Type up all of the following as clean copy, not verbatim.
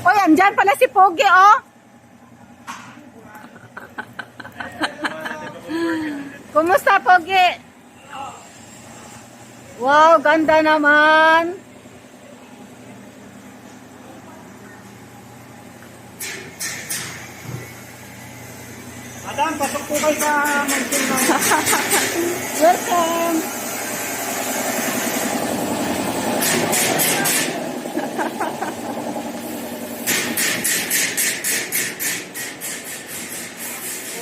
Uy, andyan pala si Pogi, oh. Kumusta, Pogi? Wow, ganda naman. Madam, pasok po kayo sa mansion na. Welcome.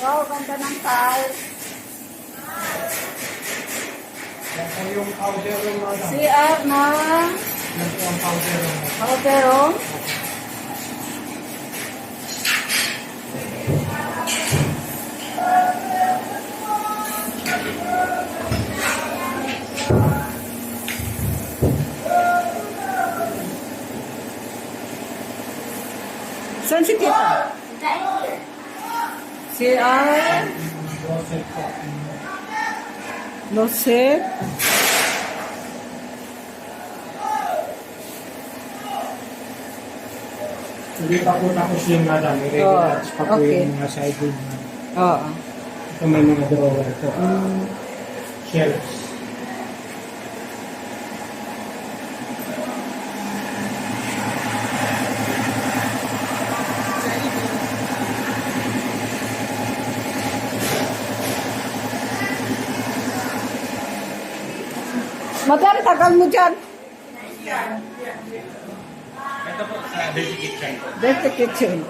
Wow, ganda ng tiles. Yan po yung powder room, madam. CR na Yan po ang powder room. powder room. Saan si Tita? CR. Closet po. Closet. Hindi pa po tapos yung madam. I-relax pa po okay. yung mga side room. Oo. Ito may mga drawer po. Shelves. Madam, tagal mo dyan. Ito po sa dirty kitchen po. There's the kitchen.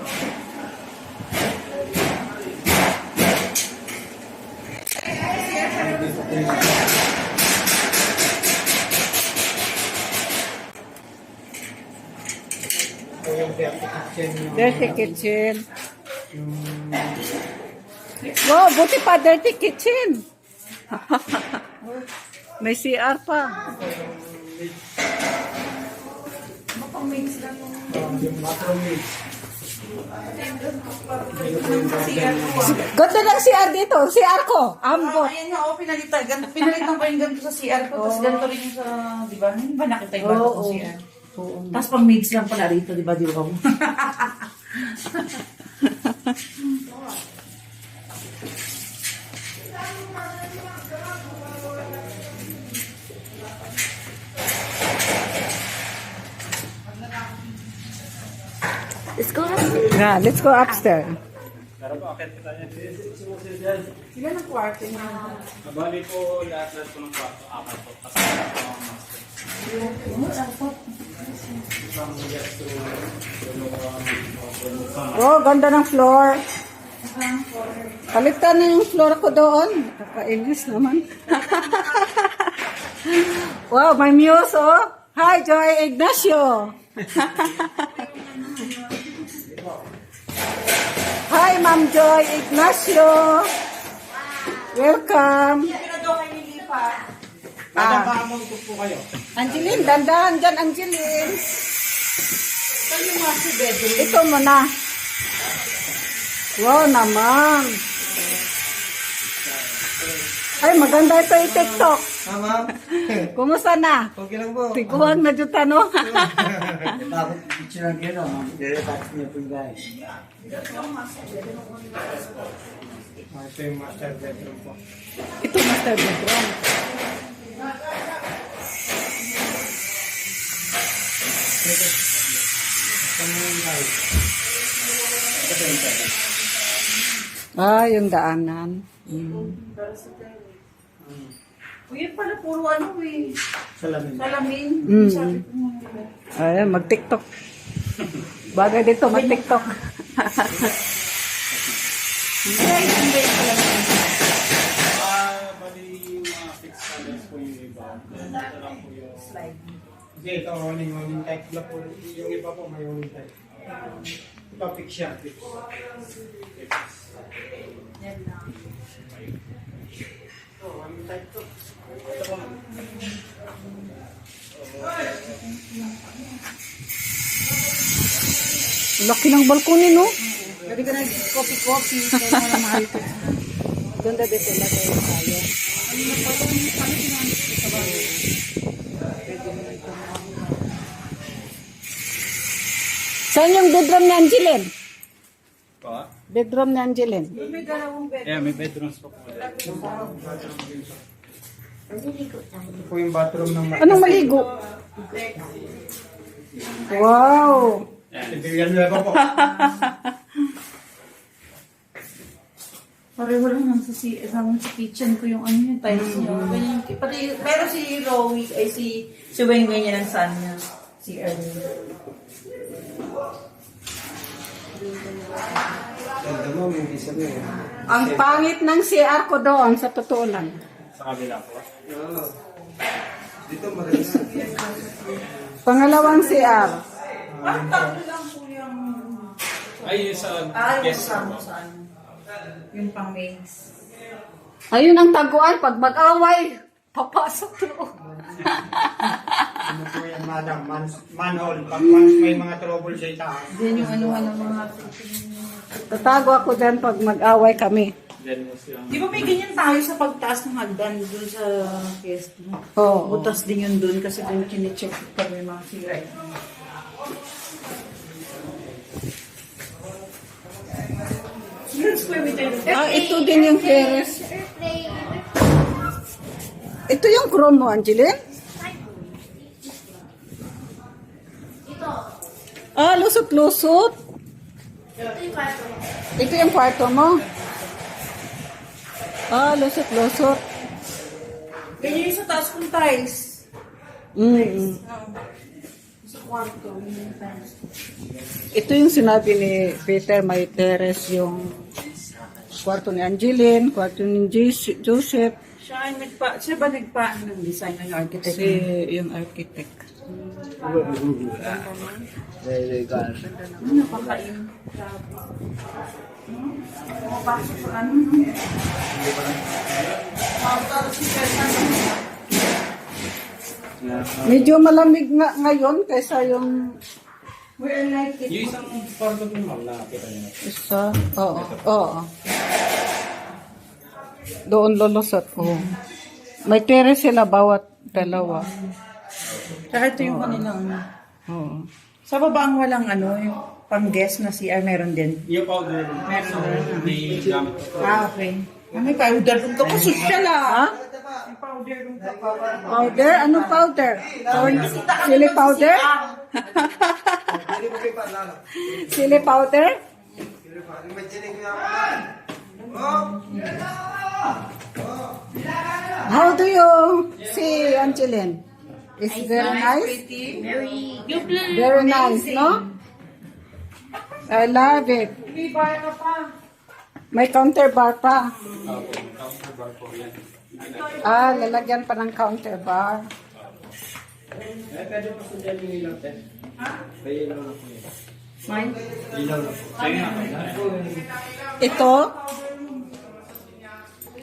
Ito yung dirty kitchen. There's the kitchen. Wow, buti pa dirty kitchen. May CR pa. Yung bathroom mix. Ganda ng CR dito. CR ko. Ambot. Ayan nga, pinalitan. Pinalitan ko yung ganito sa CR ko. Tapos ganito rin yung sa, di ba? Hindi ba nakita yung bago ko CR? Tapos pang maids lang pala rito, di ba? Di ba? Yeah, let's go upstairs. Pero po, akit kita niya. Sila ng kwarto niya. Nabali po lahat po ng kwarto. Apat po. Kasama po ang master. Oh, ganda ng floor. Palitan na yung floor ko doon. Nakakainis naman. Wow, may muse, oh. Hi, Joy Ignacio. Hi, Ma'am Joy Ignacio. Welcome. Madam, baka po kayo. Angeline, dandahan dyan, Angeline. Saan yung master bedroom? Ito mo na. Wow naman. Ay, maganda ito yung TikTok. Ma'am. Kumusta na? Okay lang po. Tiguan na dyan tanong. Bakit picture lang kayo, no? Dere-tax niyo po guys. Ito yung master bedroom po. Ito master bedroom. Ah, yung daanan. Uy, pala puro ano eh. Salamin. Salamin. Mm. Sabi ko nga. Ay, mag-TikTok. Bagay dito, mag-TikTok. Ay, hindi pala. Bali yung mga fixed colors po yung iba. Ito lang po yung slide. Kasi ito, rolling type lang po. Yung iba po may rolling type. Ito, fix siya. Fix. Yan lang. Ito, rolling type to. Ito po. Laki ng balkoni, no? Pwede ka nag-copy-copy. Kaya na mahal ko. Ganda dito lagay tayo. Saan yung bedroom ni Angeline? Pa? Bedroom ni Angeline. May dalawang bed. Yeah, may bedrooms pa po. Ito po yung bathroom ng Anong maligo? Wow! Bibigyan nila pa po. Pareho lang sa kitchen ko yung ano yung tiles niya. Ganyan. Pati, pero si Rowie, ay si Wengweng niya ng son niya. Si Ernie. Ganda mo, yung isa mo eh. Ang pangit ng CR ko doon, sa totoo lang. Sa kabila po. Dito maganda. Pangalawang CR. Ang tatlo lang po yung... Ay, yung sa yung guest kasama po. sa ano. Yung pang maids. Ayun ang taguan, pag mag-away, papasok doon. Ano po yan, madam? Manhole. Pag once may mga trouble sa itaas. Yan yung ano mga... Tatago ako dyan pag mag-away kami. Then, was yung... Di ba may ganyan tayo sa pagtaas ng hagdan dun sa guest mo? Oo. Butas din yun dun kasi dun kine-check pag may mga sira. Ito din yung terrace. Ito yung chrome mo, Angeline? Lusot-lusot. Ito yung kwarto mo. Lusot-lusot. Ganyan yung sa taas kong tiles. Sa kwarto. Yung tiles. Ito yung sinabi ni Peter, may terrace yung kwarto ni Angeline, kwarto ni Joseph, Siya ba nagpa ng design ng architect? si yung architect. Napakain. Mapasok sa ano? Medyo malamig nga ngayon kaysa yung We're like it. Yung isang kwarto din, ma'am, nakakita niyo. isa. Oo. Doon lulusot ko. May terrace sila bawat dalawa. Saka ito yung kanilang ano. Oo. Sa baba ang walang ano, yung pang-guest na CR meron din. Yung powder room. May gamit po. Okay. May powder room ka pa. Social Ha? May powder room ka pa. Powder? Anong powder? Chili powder? Chili powder? How do you see Angeline? It's very nice? Very nice, no? I love it. May bar ka pa. May counter bar pa. Okay, counter bar po yan. Lalagyan pa ng counter bar. Pwede po sa dyan yung ilaw, te. May ilaw na po yun. Mine? Ilaw na po.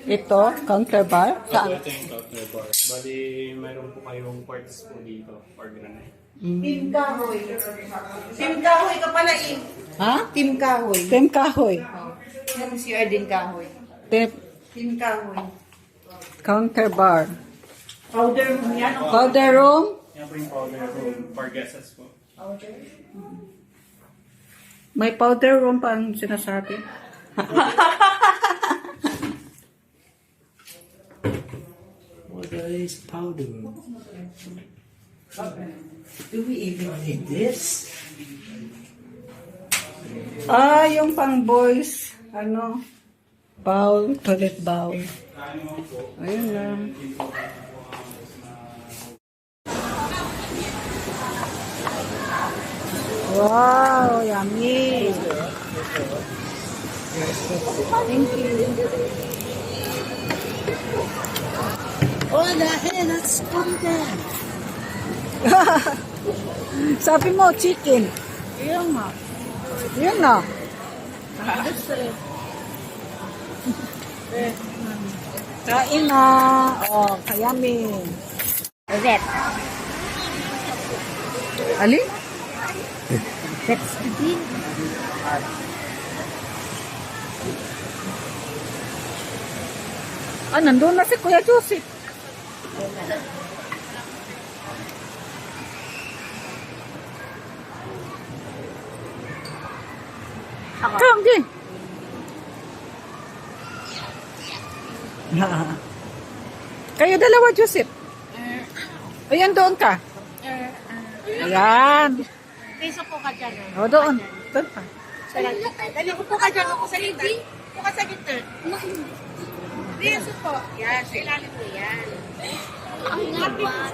Ito, counter bar. Saan? Ito yung counter bar. Bali, mayroon po kayong parts po dito for granite. Team Kahoy. Team Kahoy ka pala eh. Ha? Team Kahoy. Tem kahoy. Yung CR din Kahoy. Team Kahoy. Counter bar. Powder room yan. Powder room. Yan po yung powder room for guests po. Powder. May powder room pa ang sinasabi. What is powder? Do we even need this? Yung pang boys, bowl, toilet bowl. Ayun lang. Wow, yummy. Thank you. Oh, dahil that's content. Sabi mo, chicken. Yun nga. Yun na. Kain na. Oh, kayami. Rosette. Ali? That's the thing. Nandun na si Kuya Joseph. Ako. Come, Jay. Kayo dalawa, Joseph. Ayan, doon ka. Ayan. Piso po ka dyan. O, doon. Doon ka. Dali ko po ka dyan ako sa gitna. Po ka sa gitna. Piso po. Yan, sa ilalim mo yan. Ang ngaba.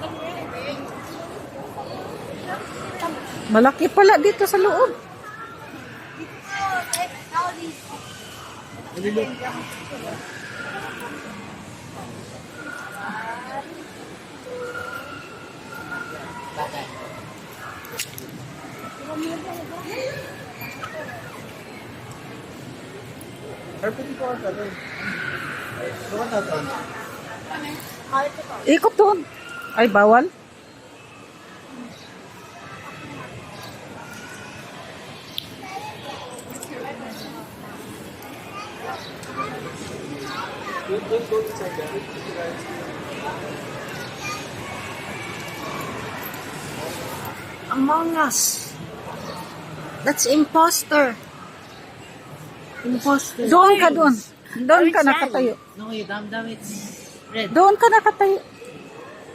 Malaki pala dito sa loob. Perfect po ata rin. Doon ka doon. Ikot doon. Ay, bawal. Among Us. That's imposter. Imposter. Doon ka doon. Doon ka nakatayo. No, you damn it's red. Doon ka nakatayo.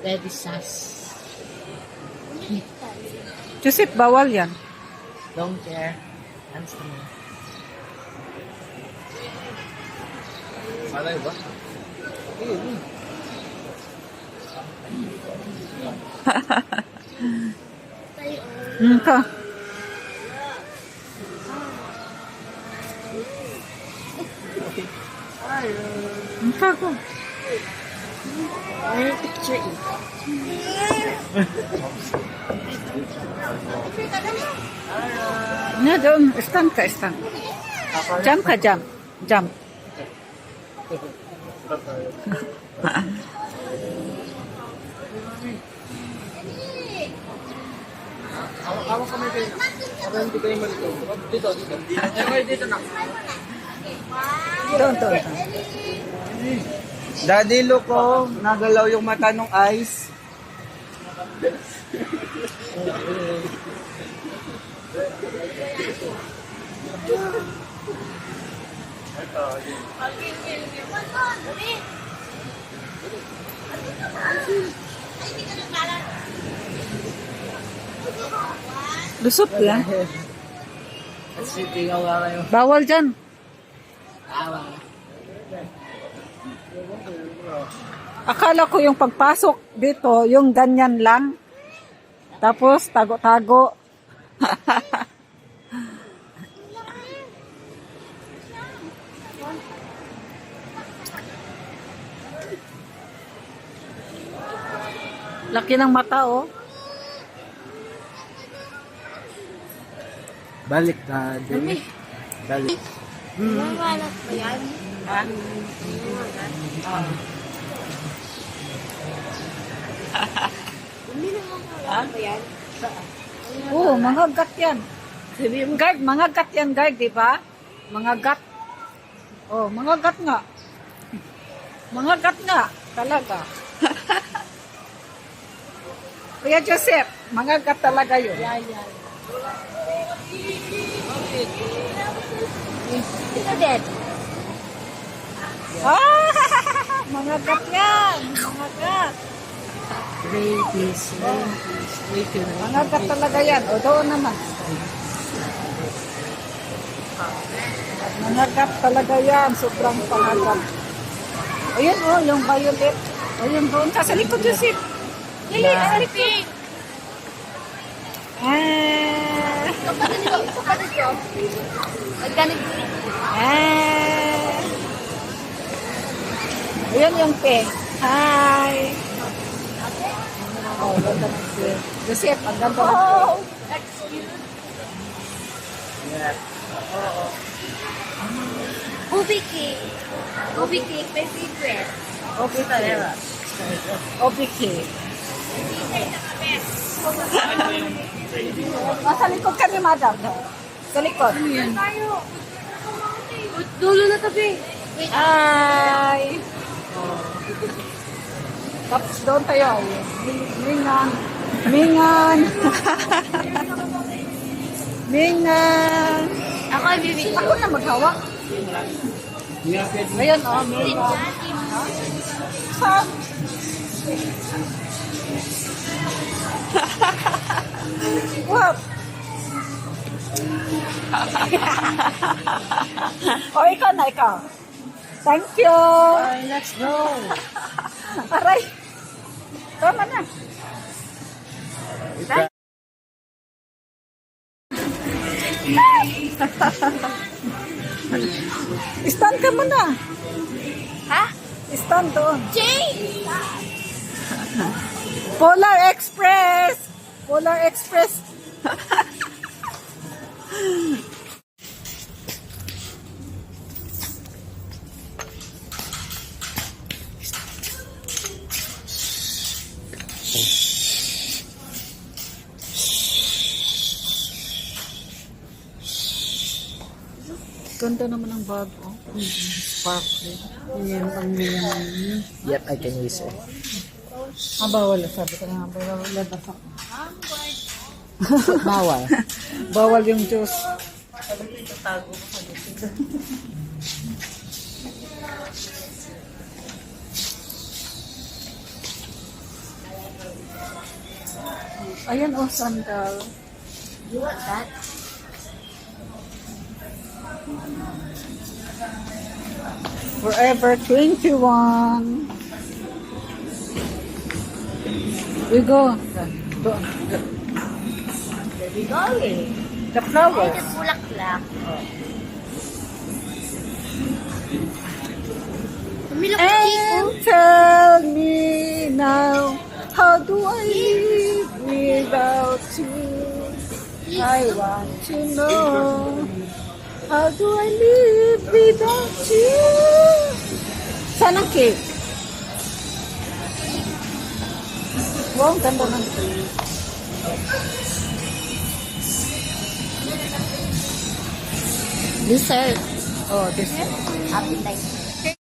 Red is sus. Joseph, bawal yan. Don't care. Hands to me. Malay ba? Ka. Ka ko. May picture eh. Na doon. Stand ka, stand. Jump ka, jump. Jump. Awak kami kayo. Para hindi kayo malito. Dito, dito. Dito na. Doon, doon. Daddy Loco, nagalaw yung mata ng eyes. Lusot yan. Kasi tingnan wala yung Bawal dyan. awa. Akala ko yung pagpasok dito, yung ganyan lang. Tapos, tago-tago. Laki ng mata, oh. Balik daddy. Balik. Nanganap ba yan? Hindi nanganap ba yan? Oo, mga gat yan. Guard, mga gat yan, guard, di ba? Mga gat. Oh, mga gat nga. Mga gat nga, talaga. Kuya Joseph, mga gat talaga yun. Ito dead. Ah, mga gat yan, mga gat. Rabies. Mga gat talaga yan. O, doon naman. Mga gat talaga yan, sobrang pangagat. Ayun, oh, yung violet. Ayun, doon ka sa likod, Joseph. Lili, sa likod. Ah. Kapatid ko. Magganit. Ah. Ayan yung pink. Hi. Oh, ganda ng pink. Joseph, ang ganda ng pink. Oh, that's cute. Ubi cake. Ubi cake, my favorite. Okay, talaga. Okay. Oh, sa likod ka ni madam. Sa likod. Ano yan? Dulo na tabi. Wait. Hi. Tapos doon tayo. Mingan. Mingan. Mingan. Ako ay bibili. Ako na maghawak. Ayan, oh, meron pa. Saan? What? O, ikaw na, ikaw. Thank you. Let's go. Aray. Tama na. Stand ka muna. Ha? Stand doon. Jay! Polar Express. Polar Express. Ganda naman ang bag, oh. Sparkling. Yan ang Yep, I can use it. bawal. Sabi ko na nga, bawal. Labas ako. Bawal. Bawal yung juice. Ayan, oh, sandal. You want that? Forever 21. We go. There we go eh. The flowers. Ay, bulaklak. Tumilok na Chico. And tell me now, how do I live without you? I want to know, how do I live without you? Saan ang cake? Wow, ang ganda ng cake. Dessert. Oh, dessert. Appetite.